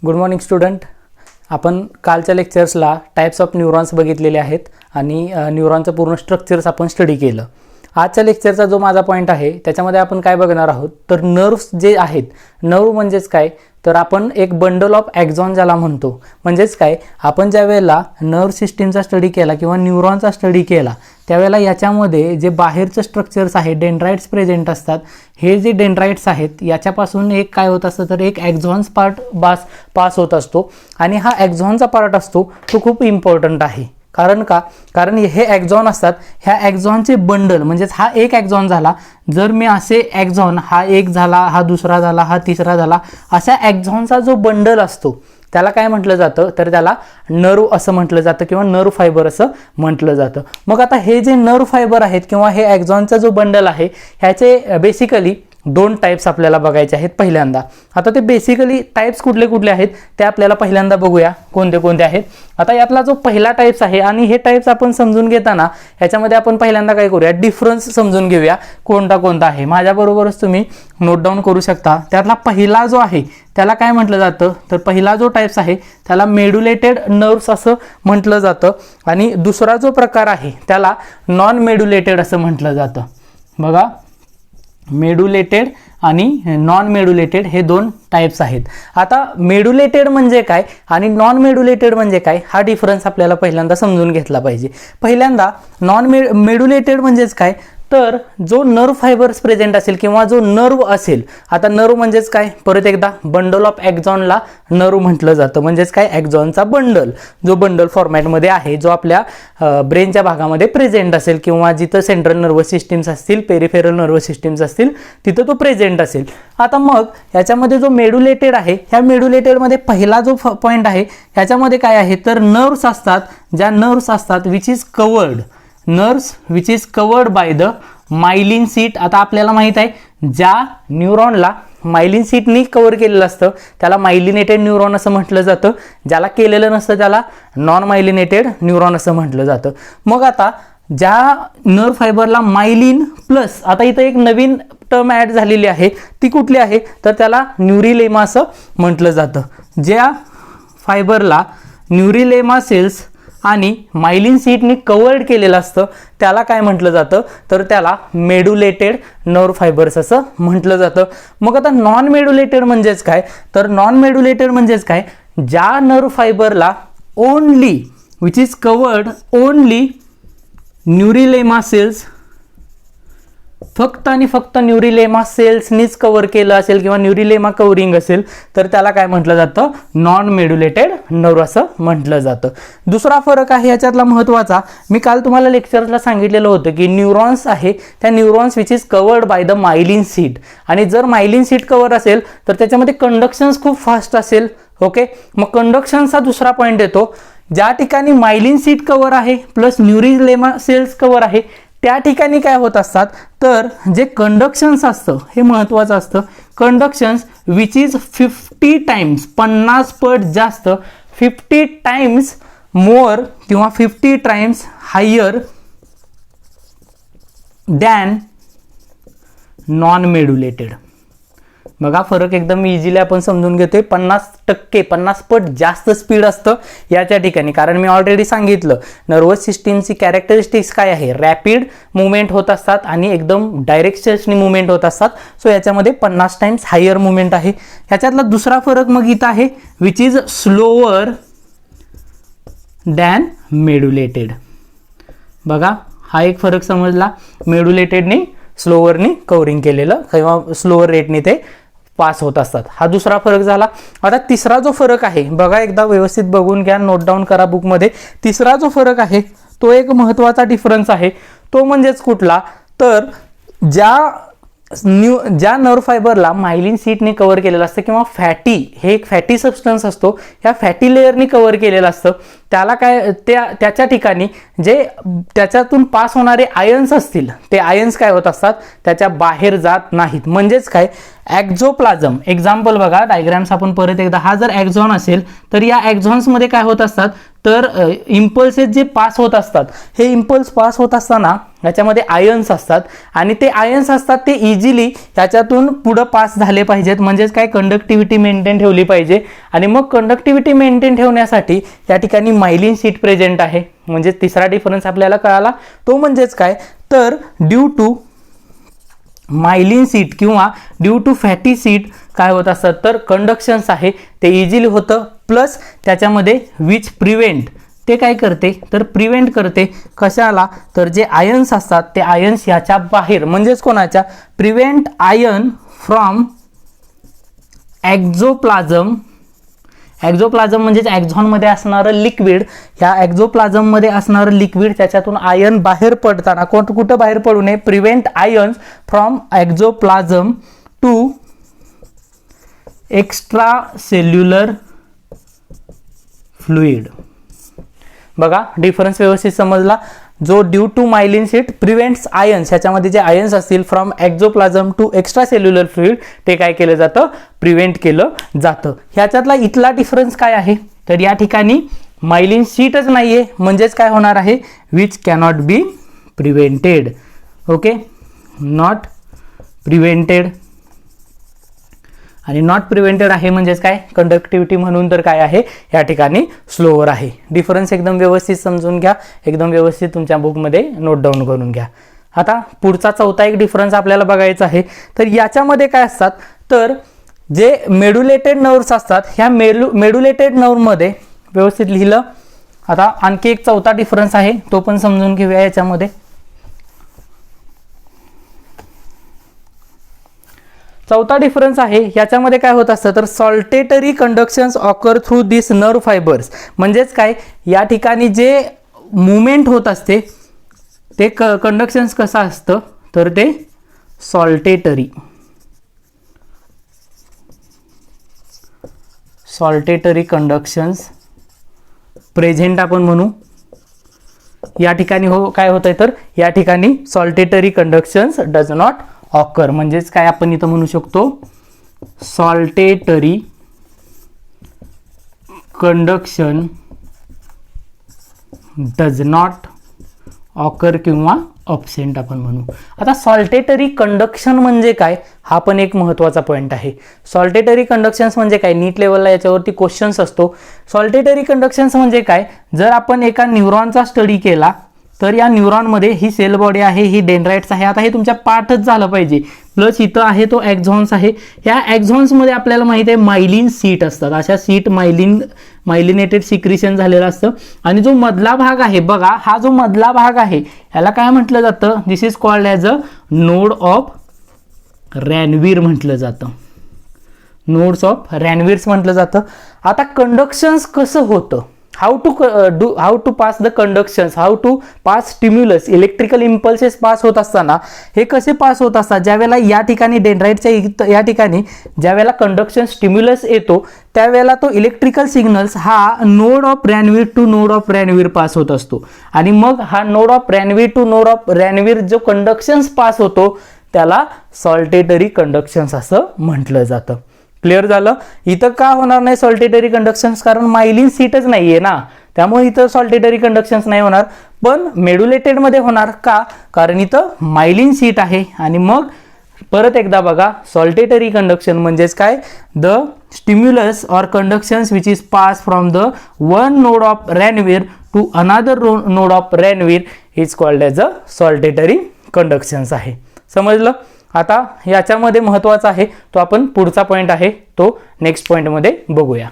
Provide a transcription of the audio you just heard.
Good morning student. आपण कालच्या लेक्चर्सला types of neurons बघितलेले आहेत आणि न्यूरॉनचं पूर्ण स्ट्रक्चर्स आपण स्टडी केलं. आजच्या लेक्चरचा जो माझा पॉईंट आहे त्याच्यामध्ये आपण काय बघणार आहोत तर नर्व्स जे आहेत, नर्व म्हणजेच काय तर आपण एक बंडल ऑफ ॲक्झॉन ज्याला म्हणतो. म्हणजेच काय, आपण ज्या वेळेला नर्व सिस्टीमचा स्टडी केला किंवा न्यूरॉनचा स्टडी केला त्यावेळेला याच्यामध्ये जे बाहेरचं स्ट्रक्चर्स आहे डेंड्राइट्स प्रेझेंट असतात. हे जे डेंड्राइट्स आहेत याच्यापासून एक काय होत असतं तर एक ॲक्झॉन्स पार्ट पास होत असतो आणि हा ॲक्झॉनचा पार्ट असतो तो खूप इम्पॉर्टंट आहे. कारण हे ॲक्झॉन असतात. ह्या ॲक्झॉनचे बंडल म्हणजेच हा एक ॲक्झॉन झाला. जर मी असे ॲक्झॉन हा एक झाला, हा दुसरा झाला, हा तिसरा झाला, अशा ॲक्झॉनचा जो बंडल असतो त्याला काय म्हटलं जातं तर त्याला नर्व असं म्हटलं जातं किंवा नर्व फायबर असं म्हटलं जातं. मग आता हे जे नर्व फायबर आहेत किंवा हे ॲक्झॉनचा जो बंडल आहे ह्याचे बेसिकली दोन टाइप्स आपल्याला बघायचे आहेत पहिल्यांदा. आता ते बेसिकली टाइप्स कुठले कुठले आहेत ते आपल्याला पहिल्यांदा बघूया कोणते कोणते आहेत. आता यातला जो पहिला टाइप्स आहे आणि हे टाइप्स आपण समजून घेताना ह्याच्यामध्ये आपण पहिल्यांदा काय करूया, डिफरन्स समजून घेऊया कोणता कोणता आहे. माझ्याबरोबरच तुम्ही नोट डाऊन करू शकता. त्यातला पहिला जो आहे त्याला काय म्हटलं जातं तर पहिला जो टाइप्स आहे त्याला मेड्युलेटेड नर्व्स असं म्हटलं जातं आणि दुसरा जो प्रकार आहे त्याला नॉन मेड्युलेटेड असं म्हटलं जातं. बघा, मेड्युलेटेड आणि नॉन मेड्युलेटेड हे दोन टाइप्स आहेत. आता मेड्युलेटेड म्हणजे काय आणि नॉन मेड्युलेटेड म्हणजे काय हा डिफरन्स आपल्याला पहिल्यांदा समजून घेतला पाहिजे. पहिल्यांदा नॉन मेड्युलेटेड म्हणजेच काय तर जो नर्व फायबर्स प्रेझेंट असेल किंवा जो नर्व असेल. आता नर्व म्हणजेच काय, परत एकदा बंडल ऑफ ॲक्झॉनला नर्व म्हटलं जातं. म्हणजेच काय, ॲक्झॉनचा बंडल जो बंडल फॉर्मॅटमध्ये आहे जो आपल्या ब्रेनच्या भागामध्ये प्रेझेंट असेल किंवा जिथं सेंट्रल नर्वस सिस्टीम्स असतील, पेरिफेरल नर्वस सिस्टीम्स असतील तिथं तो प्रेझेंट असेल. आता मग याच्यामध्ये जो मेड्युलेटेड आहे ह्या मेड्युलेटेडमध्ये पहिला जो पॉईंट आहे ह्याच्यामध्ये काय आहे तर नर्व्स असतात. ज्या नर्व्स असतात which is covered by the myelin seat. आता आपल्याला माहित आहे ज्या न्यूरॉनला मायलिन सीटनी कव्हर केलेलं असतं त्याला मायलिनेटेड न्यूरॉन असं म्हटलं जातं. ज्याला केलेलं नसतं त्याला नॉन मायलिनेटेड न्यूरॉन असं म्हटलं जातं. मग आता ज्या नर्व फायबरला मायलिन प्लस, आता इथं एक नवीन टर्म ॲड झालेली आहे ती कुठली आहे तर त्याला न्यूरिलेमा असं म्हटलं जातं. ज्या फायबरला न्यूरिलेमा सेल्स आणि मायलिन सीटनी कव्हर्ड केलेलं असतं त्याला काय म्हटलं जातं तर त्याला मेड्युलेटेड नर्व फायबर्स असं म्हटलं जातं. मग आता नॉन मेड्युलेटेड म्हणजेच काय तर नॉन मेड्युलेटेड म्हणजेच काय, ज्या नर्व फायबरला only which is covered only neurilemma cells, फक्त आणि फक्त न्यूरिलेमा सेल्सनीच कव्हर केलं असेल किंवा न्यूरिलेमा कव्हरिंग असेल तर त्याला काय म्हटलं जातं नॉन मेड्युलेटेड नर्व असं म्हटलं जातं. दुसरा फरक आहे याच्यातला महत्त्वाचा, मी काल तुम्हाला लेक्चरला सांगितलेलं होतं की न्यूरॉन्स आहे त्या neurons which is covered by the myelin seat. आणि जर मायलिन सीट कव्हर असेल तर त्याच्यामध्ये कंडक्शन्स खूप फास्ट असेल. ओके, मग कंडक्शनचा दुसरा पॉईंट येतो. ज्या ठिकाणी मायलिन सीट कव्हर आहे प्लस न्यूरिलेमा सेल्स कव्हर आहे त्या ठिकाणी काय होत असतात तर जे कंडक्शन्स असतं हे महत्त्वाचं असतं. कंडक्शन्स विच इज 50 टाइम्स 50 पट जास्त, 50 टाइम्स मोर किंवा 50 टाइम्स हायर दॅन नॉन मेड्युलेटेड. बघा, फरक एकदम इझिली आपण समजून घेतोय. 50 पट जास्त स्पीड असतं याच्या ठिकाणी. कारण मी ऑलरेडी सांगितलं नर्वस सिस्टीमची कॅरेक्टरिस्टिक्स काय आहे, रॅपिड मुवमेंट होत असतात आणि एकदम डायरेक्शननी मुवमेंट होत असतात. सो याच्यामध्ये 50 टाइम्स हायर मुवमेंट आहे. ह्याच्यातला दुसरा फरक मग इथं आहे विच इज स्लोअर दॅन मेड्युलेटेड. बघा, हा एक फरक समजला. मेड्युलेटेडनी स्लोअरनी कव्हरिंग केलेलं किंवा स्लोअर रेटनी ते पास होत असतात. हा दुसरा फरक झाला. आता तिसरा जो फरक आहे बघा, एकदा व्यवस्थित बघून घ्या, नोट डाऊन करा बुकमध्ये. तिसरा जो फरक आहे तो एक महत्त्वाचा डिफरन्स आहे. तो म्हणजेच कुठला तर ज्या नर्व फायबरला मायलिन सीटने कव्हर केलेलं असतं किंवा फॅटी, हे एक फॅटी सबस्टन्स असतो, ह्या फॅटी लेअरनी कव्हर केलेलं असतं त्याला काय त्याच्या ठिकाणी जे त्याच्यातून पास होणारे आयन्स असतील ते आयन्स काय होत असतात, त्याच्या बाहेर जात नाहीत. म्हणजेच काय, एक्झोप्लाझम एक्झाम्पल बघा, डायग्राम्स आपण परत एकदा, हा जर एक्झॉन असेल तर या एक्झॉन्समध्ये काय होत असतात तर इम्पल्सेस जे पास होत असतात, हे इम्पल्स पास होत असताना याच्यामध्ये आयन्स असतात आणि ते आयन्स असतात ते इझिली त्याच्यातून पुढं पास झाले पाहिजेत. म्हणजेच काय, कंडक्टिव्हिटी मेंटेन ठेवली पाहिजे. आणि मग कंडक्टिव्हिटी मेंटेन ठेवण्यासाठी या ठिकाणी मायलिन शीट प्रेझेंट आहे. म्हणजे तिसरा डिफरन्स आपल्याला कळाला, तो म्हणजेच काय, तर ड्यू टू मायलिन सीट किंवा ड्यू टू फॅटी सीट काय होत असतात तर कंडक्शन्स आहे ते इझिली होतं. प्लस त्याच्यामध्ये विच प्रिव्हेंट, ते काय करते तर प्रिव्हेंट करते कशाला, तर जे आयन्स असतात ते आयन्स याच्या बाहेर, म्हणजेच कोणाच्या, प्रिव्हेंट आयन फ्रॉम एक्झोप्लाझम. एक्झोप्लाझम म्हणजेच एक्झॉनमध्ये असणारं लिक्विड, ह्या एक्झोप्लाझममध्ये असणारं लिक्विड त्याच्यातून आयन बाहेर पडताना कुठं बाहेर पडू नये, prevent ions from axoplasm to extracellular fluid. बघा डिफरन्स व्यवस्थित समजला. जो due to myelin sheath prevents ions, ह्याच्यामध्ये जे आयन्स असतील from axoplasm to extracellular fluid, ते काय केलं जातं, प्रिव्हेंट केलं जातं. ह्याच्यातला इथला डिफरन्स काय आहे तर या ठिकाणी मायलिन शीटच नाहीये, म्हणजेच काय होणार आहे, which cannot be prevented. Okay, not prevented. आणि नॉट प्रिव्हेंटेड आहे म्हणजेच काय, कंडक्टिव्हिटी म्हणून तर काय आहे, या ठिकाणी स्लोअर आहे. डिफरन्स एकदम व्यवस्थित समजून घ्या, एकदम व्यवस्थित तुमच्या बुकमध्ये नोट डाऊन करून घ्या. आता पुढचा चौथा एक डिफरन्स आपल्याला बघायचा आहे. तर याच्यामध्ये काय असतात तर जे मेडुलेटेड नर्व्स असतात, ह्या मेडुलेटेड नर्वमध्ये व्यवस्थित लिहिलं. आता आणखी एक चौथा डिफरन्स आहे, तो पण समजून घेऊया. याच्यामध्ये चौथा डिफरन्स आहे, याच्यामध्ये काय होत असतं तर सॉल्टेटरी कंडक्शन्स ऑकर थ्रू दिस नर्व फायबर्स. म्हणजेच काय, या ठिकाणी जे मुवमेंट होत असते ते कंडक्शन्स कसं असतं तर ते सॉल्टेटरी कंडक्शन्स प्रेझेंट आपण म्हणू. या ठिकाणी काय होतंय तर या ठिकाणी सॉल्टेटरी कंडक्शन्स डज नॉट ऑकर. म्हणजेच काय, आपण इथं म्हणू शकतो saltatory conduction does not occur किंवा ऑब्सेंट आपण म्हणू. आता सॉल्टेटरी कंडक्शन म्हणजे काय, हा पण एक महत्त्वाचा पॉईंट आहे. सॉल्टेटरी कंडक्शन्स म्हणजे काय, नीट लेवलला याच्यावरती क्वेश्चन्स असतो. सॉल्टेटरी कंडक्शन्स म्हणजे काय, जर आपण एका न्यूरॉनचा स्टडी केला तर या न्यूरॉनमध्ये ही सेल बॉडी आहे, ही डेंड्राइट्स आहे. आता हे तुमच्या पाठच झालं पाहिजे. प्लस इथं आहे तो एक्झॉन्स आहे. ह्या एक्झॉन्समध्ये आपल्याला माहिती आहे मायलिन सीट असतात. अशा सीट मायलिनेटेड सिक्रिशन झालेलं असतं. आणि जो मधला भाग आहे बघा, हा जो मधला भाग आहे याला काय म्हटलं जातं, this is called as a node of Ranvier म्हटलं जातं. नोड्स ऑफ रॅनवीर्स म्हटलं जातं. आता कंडक्शन्स कसं होतं, how to pass the conductions, how to pass stimulus, electrical impulses pass होत असताना हे कसे पास होत असतात, ज्यावेळेला या ठिकाणी डेंड्राइटच्या या ठिकाणी ज्यावेळेला कंडक्शन स्टिम्युलस येतो त्यावेळेला तो इलेक्ट्रिकल सिग्नल्स हा node of Ranvier to node of Ranvier pass होत असतो. आणि मग हा node of Ranvier to node of Ranvier जो कंडक्शन्स पास होतो त्याला सॉल्टेटरी कंडक्शन्स असं म्हटलं जातं. क्लिअर झालं. इथं का होणार नाही सॉल्टेटरी कंडक्शन्स, कारण मायलिन सीटच नाहीये ना, त्यामुळे इथं सॉल्टेटरी कंडक्शन्स नाही होणार. पण मेडुलेटेड मध्ये होणार का, कारण इथं मायलिन सीट आहे. आणि मग परत एकदा बघा, सॉल्टेटरी कंडक्शन म्हणजेच काय, द स्टिम्युलस और conductions which is pass from the one node of Ranvier to another node of Ranvier is called as a saltatory conductions आहे. समजलं. आता याच्यामध्ये महत्त्वाचा आहे तो आपण पुढचा पॉईंट आहे तो नेक्स्ट पॉईंटमध्ये बघूया.